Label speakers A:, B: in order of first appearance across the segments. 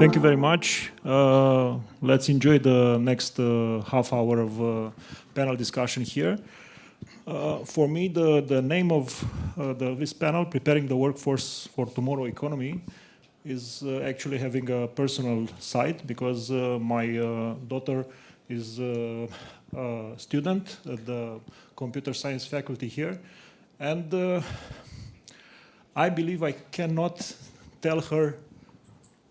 A: Thank you very much. Let's enjoy the next half hour of panel discussion here. For me, the name of this panel, Preparing the Workforce for Tomorrow Economy, is actually having a personal side because my daughter is a student at the computer science faculty here. And I believe I cannot tell her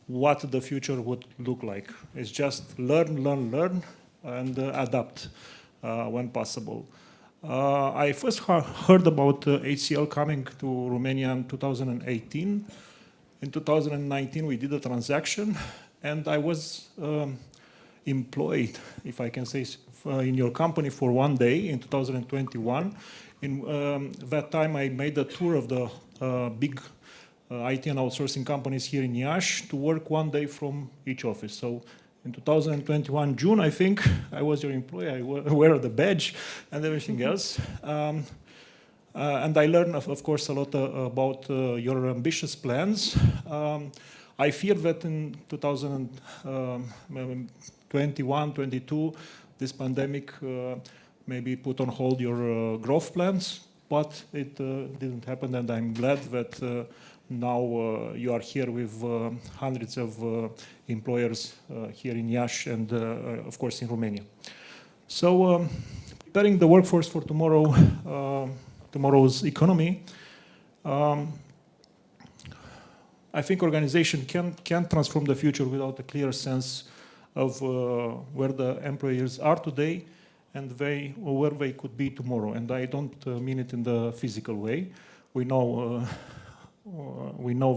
A: what the future would look like. It's just learn, and adapt when possible. I first heard about HCL coming to Romania in 2018. In 2019, we did a transaction, and I was employed, if I can say, in your company for one day in 2021. In that time, I made a tour of the big IT and outsourcing companies here in Iași to work one day from each office. So in 2021 June, I think, I was your employee. I wear the badge and everything else. And I learned, of course, a lot about your ambitious plans. I fear that in 2021, 22, this pandemic maybe put on hold your growth plans, but it didn't happen, and I'm glad that now you are here with hundreds of employers here in Iași and, of course, in Romania. So, preparing the workforce for tomorrow, tomorrow's economy, I think organization can transform the future without a clear sense of where the employees are today and where they could be tomorrow. And I don't mean it in the physical way. We know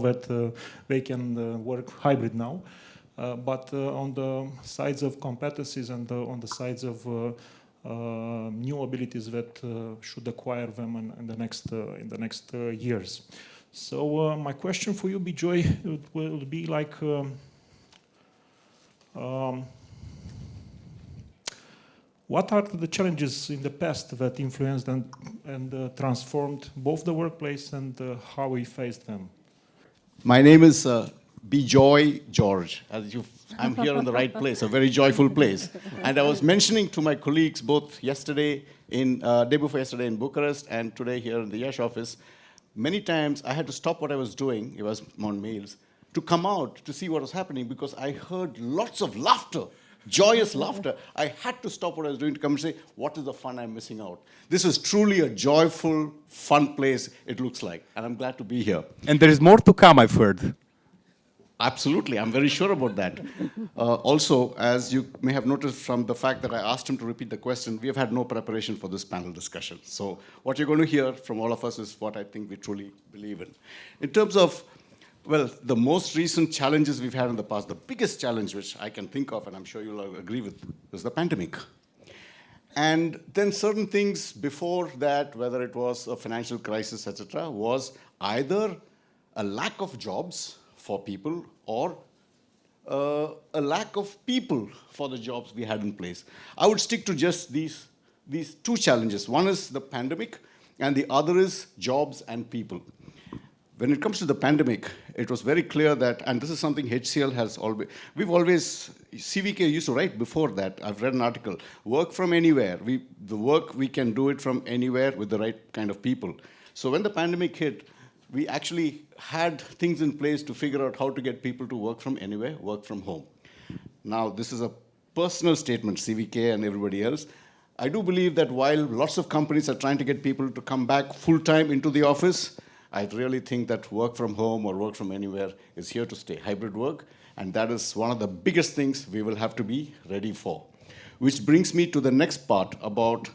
A: that they can work hybrid now, but on the sides of competencies and on the sides of new abilities that should acquire them in the next years. So my question for you, Bejoy, will be like, what are the challenges in the past that influenced and transformed both the workplace and how we faced them?
B: My name is Bejoy George. I'm here in the right place, a very joyful place. And I was mentioning to my colleagues both day before yesterday in Bucharest and today here in the Iași office, many times I had to stop what I was doing, it was on mails, to come out to see what was happening because I heard lots of laughter. Joyous laughter. I had to stop what I was doing to come and say, what is the fun I'm missing out? This is truly a joyful, fun place, it looks like. And I'm glad to be here.
C: And there is more to come, I've heard.
B: Absolutely, I'm very sure about that. Also, as you may have noticed from the fact that I asked him to repeat the question, we have had no preparation for this panel discussion. So what you're going to hear from all of us is what I think we truly believe in. In terms of well, the most recent challenges we've had in the past, the biggest challenge which I can think of, and I'm sure you'll agree with, is the pandemic. And then certain things before that, whether it was a financial crisis, etc., was either a lack of jobs for people or a lack of people for the jobs we had in place. I would stick to just these two challenges. One is the pandemic, and the other is jobs and people. When it comes to the pandemic, it was very clear that, and this is something HCL has always, CVK used to write before that, I've read an article, work from anywhere. The work, we can do it from anywhere with the right kind of people. So when the pandemic hit, we actually had things in place to figure out how to get people to work from anywhere, work from home. Now, this is a personal statement, CVK and everybody else. I do believe that while lots of companies are trying to get people to come back full-time into the office, I really think that work from home or work from anywhere is here to stay, hybrid work, and that is one of the biggest things we will have to be ready for. Which brings me to the next part about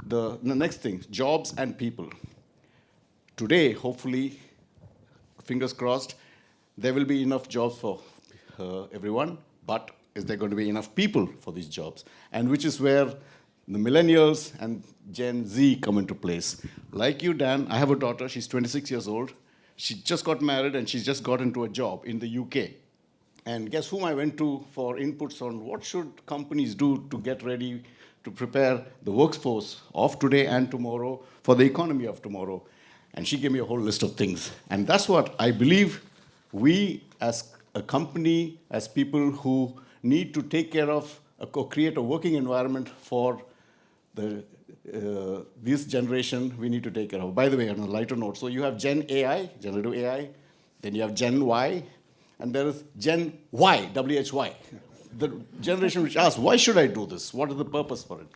B: the next thing, jobs and people. Today, hopefully, fingers crossed, there will be enough jobs for everyone, but is there going to be enough people for these jobs? And which is where the millennials and Gen Z come into place. Like you, Dan, I have a daughter, she's 26 years old. She just got married and she's just got into a job in the UK. And guess whom I went to for inputs on what should companies do to get ready to prepare the workforce of today and tomorrow for the economy of tomorrow. And she gave me a whole list of things. And that's what I believe we as a company, as people who need to take care of, create a working environment for this generation we need to take care of. By the way, on a lighter note, so you have Gen AI, generative AI, then you have Gen Y, and there is Gen Y, WHY, the generation which asks, why should I do this? What is the purpose for it?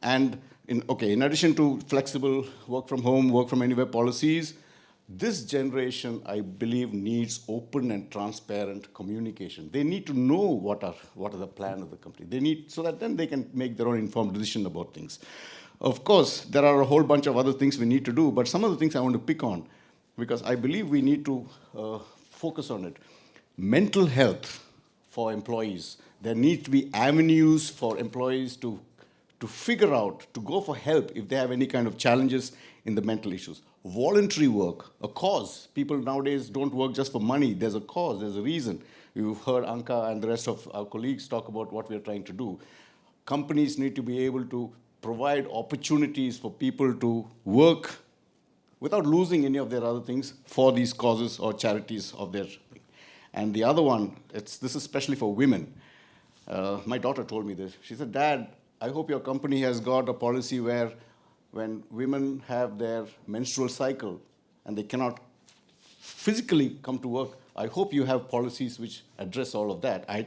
B: And in addition to flexible work from home, work from anywhere policies, this generation, I believe, needs open and transparent communication. They need to know what are the plan of the company. They need, so that then they can make their own informed decision about things. Of course, there are a whole bunch of other things we need to do, but some of the things I want to pick on, because I believe we need to focus on it. Mental health for employees. There need to be avenues for employees to figure out, to go for help if they have any kind of challenges in the mental issues. Voluntary work, a cause. People nowadays don't work just for money. There's a cause, there's a reason. You've heard Anka and the rest of our colleagues talk about what we're trying to do. Companies need to be able to provide opportunities for people to work without losing any of their other things for these causes or charities of their. And the other one, this is especially for women. My daughter told me this. She said, Dad, I hope your company has got a policy where when women have their menstrual cycle and they cannot physically come to work, I hope you have policies which address all of that. I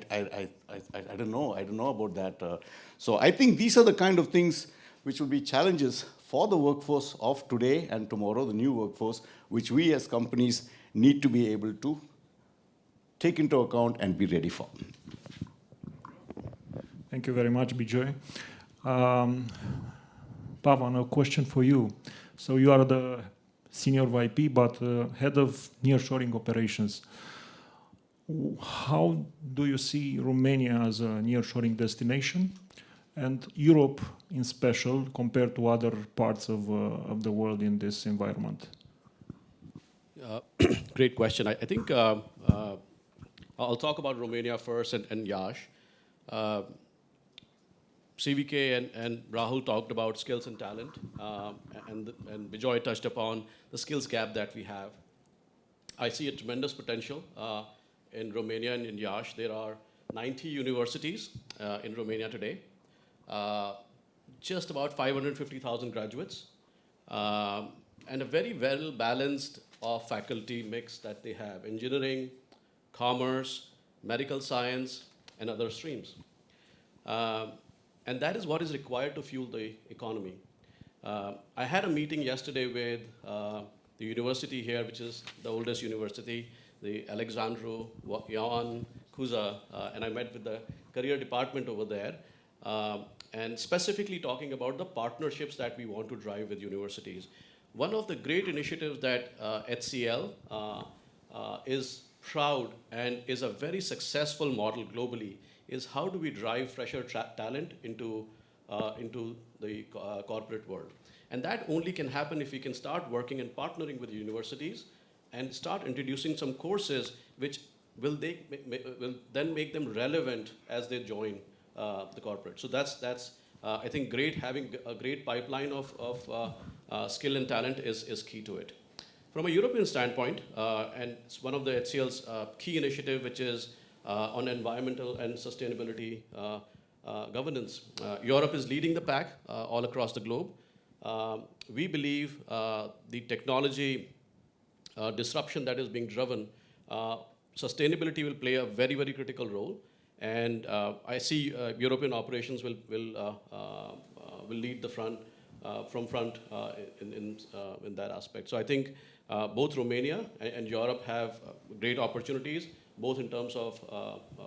B: don't know. I don't know about that. So I think these are the kind of things which will be challenges for the workforce of today and tomorrow, the new workforce, which we as companies need to be able to take into account and be ready for.
A: Thank you very much, Bejoy. Pawan, a question for you. So you are the senior VP, but head of nearshoring operations. How do you see Romania as a nearshoring destination, and Europe in special compared to other parts of the world in this environment?
D: Great question. I think I'll talk about Romania first and Iași. CVK and Rahul talked about skills and talent, and Bejoy touched upon the skills gap that we have. I see a tremendous potential in Romania and in Iași. There are 90 universities in Romania today, just about 550,000 graduates, and a very well-balanced faculty mix that they have: engineering, commerce, medical science, and other streams. And that is what is required to fuel the economy. I had a meeting yesterday with the university here, which is the oldest university, the Alexandru Ioan Cuza, and I met with the career department over there, and specifically talking about the partnerships that we want to drive with universities. One of the great initiatives that HCL is proud and is a very successful model globally is how do we drive fresher talent into the corporate world. And that only can happen if we can start working and partnering with universities and start introducing some courses which will then make them relevant as they join the corporate. So that's I think great. Having a great pipeline of skill and talent is key to it. From a European standpoint, and it's one of the HCL's key initiative, which is on environmental and sustainability governance. Europe is leading the pack all across the globe. We believe the technology disruption that is being driven, sustainability will play a very, very critical role. And I see European operations will lead the front in that aspect. So I think both Romania and Europe have great opportunities, both in terms of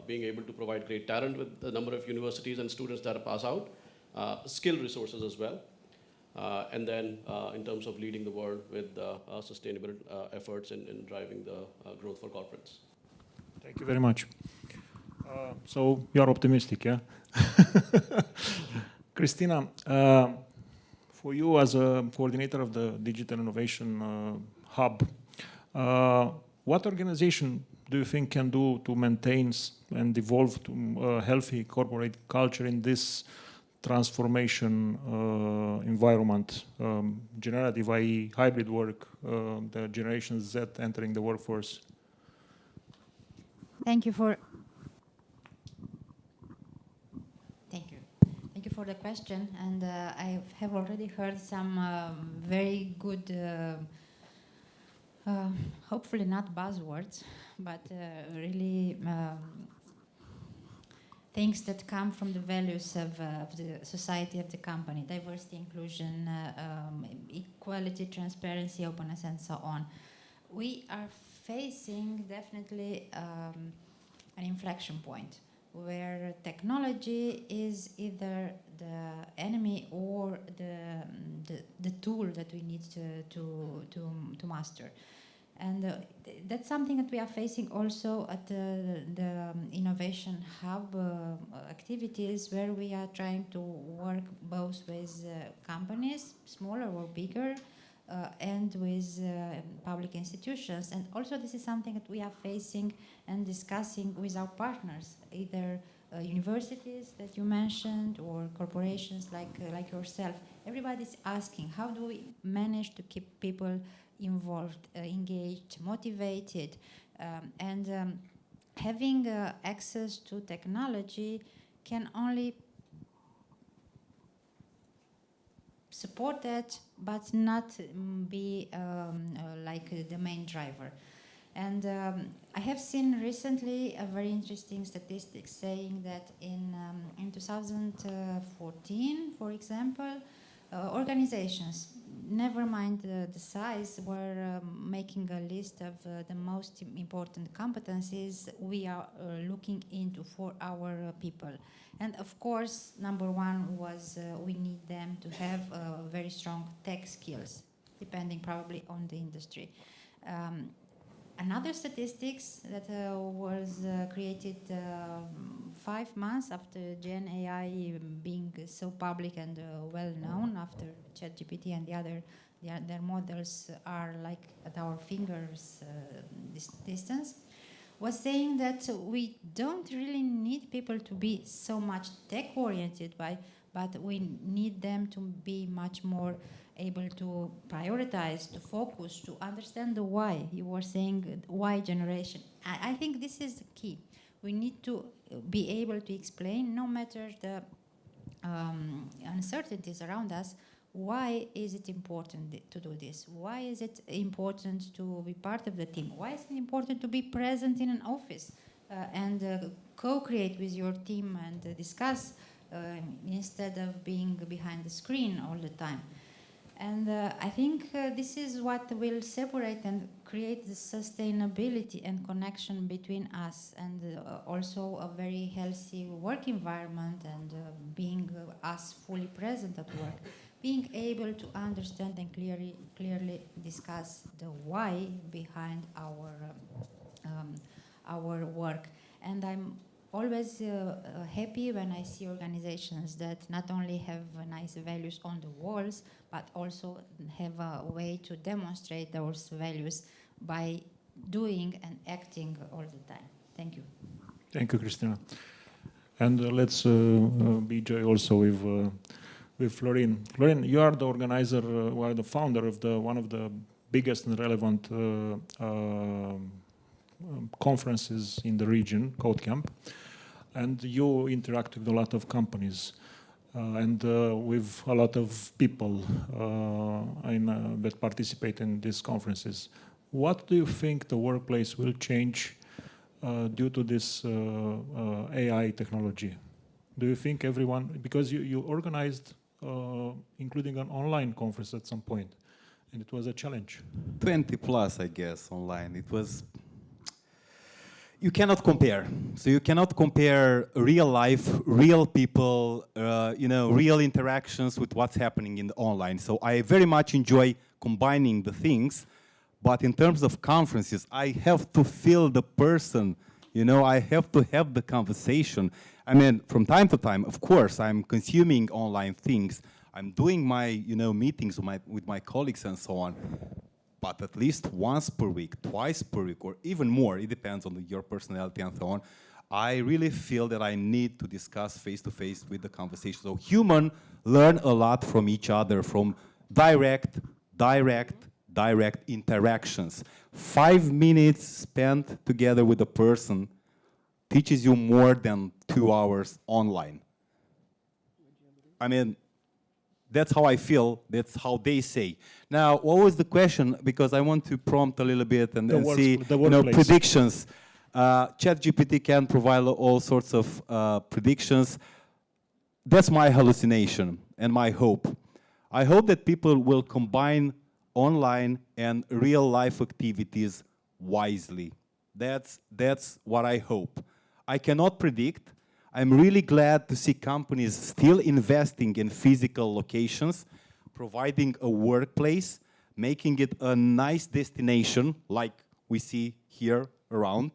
D: being able to provide great talent with the number of universities and students that pass out, skill resources as well, and then in terms of leading the world with sustainable efforts in driving the growth for corporates.
A: Thank you very much. So you are optimistic, yeah? Cristina, for you as a coordinator of the Digital Innovation Hub, what organization do you think can do to maintain and evolve to a healthy corporate culture in this transformation environment, generative, i.e. hybrid work, the Generation Z entering the workforce?
E: Thank you for. Thank you. Thank you for the question, and I have already heard some very good, hopefully not buzzwords, but really things that come from the values of the society, of the company: diversity, inclusion, equality, transparency, openness, and so on. We are facing definitely an inflection point where technology is either the enemy or the tool that we need to master. And that's something that we are facing also at the Innovation Hub activities, where we are trying to work both with companies, smaller or bigger, and with public institutions. And also this is something that we are facing and discussing with our partners, either universities that you mentioned or corporations like yourself. Everybody's asking, how do we manage to keep people involved, engaged, motivated, and having access to technology can only support that, but not be like the main driver. And I have seen recently a very interesting statistic saying that in 2014, for example, organizations, never mind the size, were making a list of the most important competencies we are looking into for our people. And of course, number one was we need them to have very strong tech skills, depending probably on the industry. Another statistics that was created 5 months after Gen AI being so public and well known, after ChatGPT and the other models are like at our fingers distance, was saying that we don't really need people to be so much tech oriented, but we need them to be much more able to prioritize, to focus, to understand the why. You were saying why generation. I think this is the key. We need to be able to explain, no matter the uncertainties around us, why is it important to do this? Why is it important to be part of the team? Why is it important to be present in an office and co-create with your team and discuss instead of being behind the screen all the time? And I think this is what will separate and create the sustainability and connection between us, and also a very healthy work environment, and being us fully present at work, being able to understand and clearly discuss the why behind our work. And I'm always happy when I see organizations that not only have nice values on the walls, but also have a way to demonstrate those values by doing and acting all the time. Thank you.
A: Thank you, Cristina. And let's Bejoy also with Florin. Florin, you are the organizer, you are the founder of one of the biggest and relevant conferences in the region, Codecamp, and you interact with a lot of companies and with a lot of people that participate in these conferences. What do you think the workplace will change due to this AI technology? Do you think everyone, because you organized including an online conference at some point, and it was a challenge.
C: 20 plus, I guess, online. It was, you cannot compare. So you cannot compare real life, real people, real interactions with what's happening in the online. So I very much enjoy combining the things, but in terms of conferences, I have to feel the person, I have to have the conversation. I mean, from time to time, of course, I'm consuming online things. I'm doing my, meetings with my colleagues and so on. But at least once per week, twice per week, or even more, it depends on your personality and so on, I really feel that I need to discuss face-to-face with the conversation. So humans learn a lot from each other, from direct interactions. 5 minutes spent together with a person teaches you more than 2 hours online. I mean, that's how I feel. That's how they say. Now, what was the question? Because I want to prompt a little bit and see predictions. ChatGPT can provide all sorts of predictions. That's my hallucination and my hope. I hope that people will combine online and real life activities wisely. That's what I hope. I cannot predict. I'm really glad to see companies still investing in physical locations, providing a workplace, making it a nice destination like we see here around.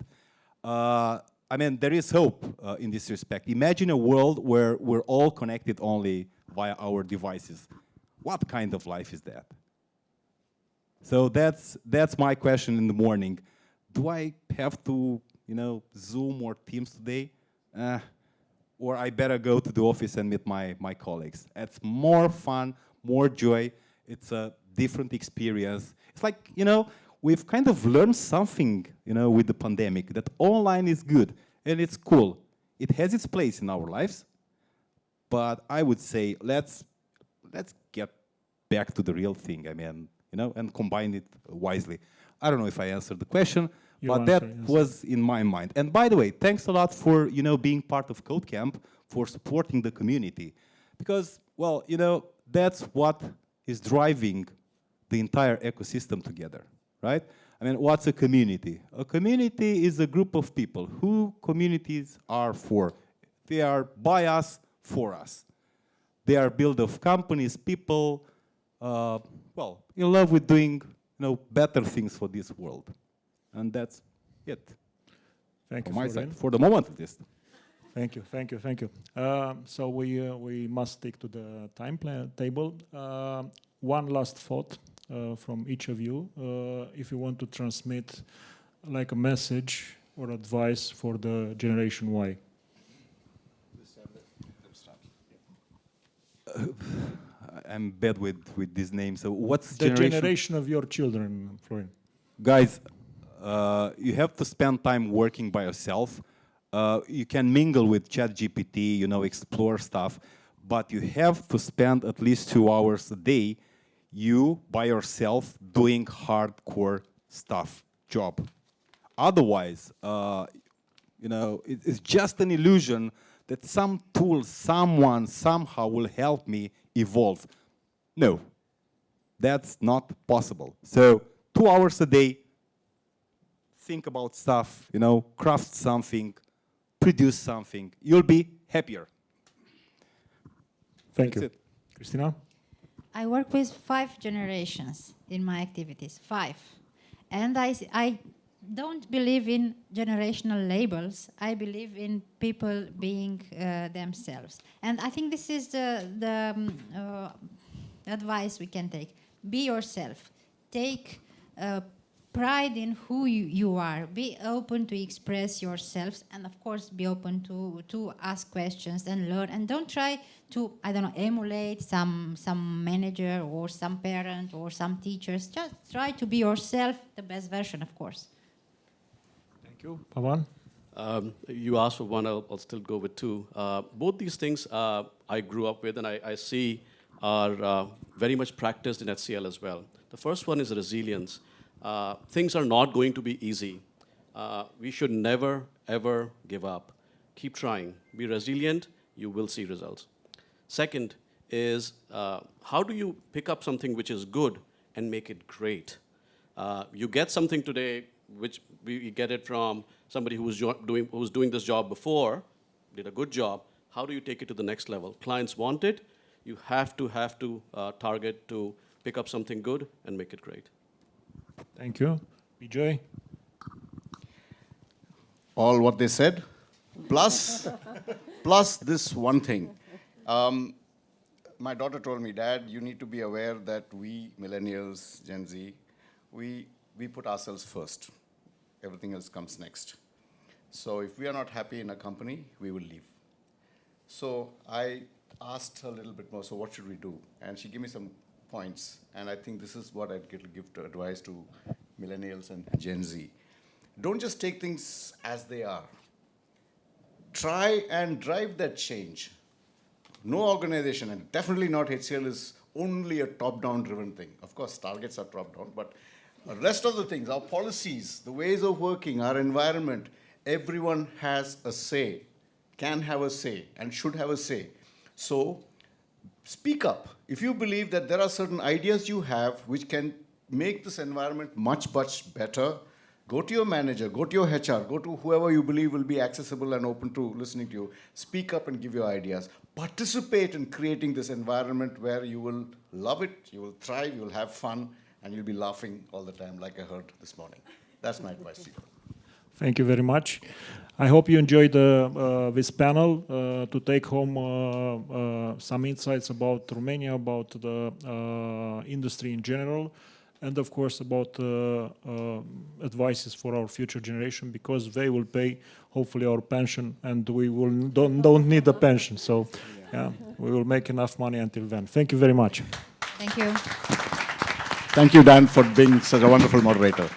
C: I mean, there is hope in this respect. Imagine a world where we're all connected only via our devices. What kind of life is that? So that's my question in the morning. Do I have to, Zoom or Teams today? Or I better go to the office and meet my colleagues. It's more fun, more joy. It's a different experience. It's like, we've kind of learned something, with the pandemic, that online is good and it's cool. It has its place in our lives, but I would say let's get back to the real thing. I mean, and combine it wisely. I don't know if I answered the question, but that was in my mind. And by the way, thanks a lot for being part of Codecamp, for supporting the community, because that's what is driving the entire ecosystem together, right? I mean, what's a community? A community is a group of people. Who communities are for? They are by us, for us. They are built of companies, people, in love with doing better things for this world. And that's it.
A: Thank you,
C: on my
A: Florin.
C: side, for the moment at least.
A: Thank you. So we must stick to the table. One last thought from each of you, if you want to transmit like a message or advice for the Generation Y.
C: I'm bad with these names. So what's
A: the generation of your children, Florin?
C: Guys, you have to spend time working by yourself. You can mingle with ChatGPT, explore stuff, but you have to spend at least 2 hours a day, you by yourself, doing hardcore stuff, job. Otherwise, it's just an illusion that some tool, someone, somehow will help me evolve. No, that's not possible. So 2 hours a day, think about stuff, craft something, produce something. You'll be happier.
A: Thank
C: That's
A: you.
C: it.
A: Christina?
E: I work with 5 generations in my activities, 5. And I don't believe in generational labels. I believe in people being themselves. And I think this is the advice we can take. Be yourself. Take pride in who you are. Be open to express yourselves, and of course be open to ask questions and learn. And don't try to, emulate some manager or some parent or some teachers. Just try to be yourself, the best version, of course.
A: Thank you. Pawan?
D: You asked for one, I'll still go with 2. Both these things I grew up with and I see are very much practiced in HCL as well. The first one is resilience. Things are not going to be easy. We should never, ever give up. Keep trying. Be resilient. You will see results. Second is, how do you pick up something which is good and make it great? You get something today, which we get it from somebody who was doing this job before, did a good job. How do you take it to the next level? Clients want it. You have to target to pick up something good and make it great.
A: Thank you. Bejoy?
B: All what they said, plus this one thing. My daughter told me, Dad, you need to be aware that we millennials, Gen Z, we put ourselves first. Everything else comes next. So if we are not happy in a company, we will leave. So I asked her a little bit more, so what should we do? And she gave me some points, and I think this is what I'd give to advice to millennials and Gen Z. Don't just take things as they are. try and drive that change. No organization, and definitely not HCL, is only a top-down driven thing. Of course, targets are top-down, but the rest of the things, our policies, the ways of working, our environment, everyone has a say, can have a say, and should have a say. So speak up. If you believe that there are certain ideas you have which can make this environment much, much better, go to your manager, go to your HR, go to whoever you believe will be accessible and open to listening to you. Speak up and give your ideas. Participate in creating this environment where you will love it, you will thrive, you will have fun, and you'll be laughing all the time, like I heard this morning. That's my advice to you.
A: Thank you very much. I hope you enjoyed this panel to take home some insights about Romania, about the industry in general, and of course about advices for our future generation, because they will pay hopefully our pension, and we will don't need a pension. So yeah, we will make enough money until then. Thank you very much.
E: Thank you.
B: Thank you, Dan, for being such a wonderful moderator.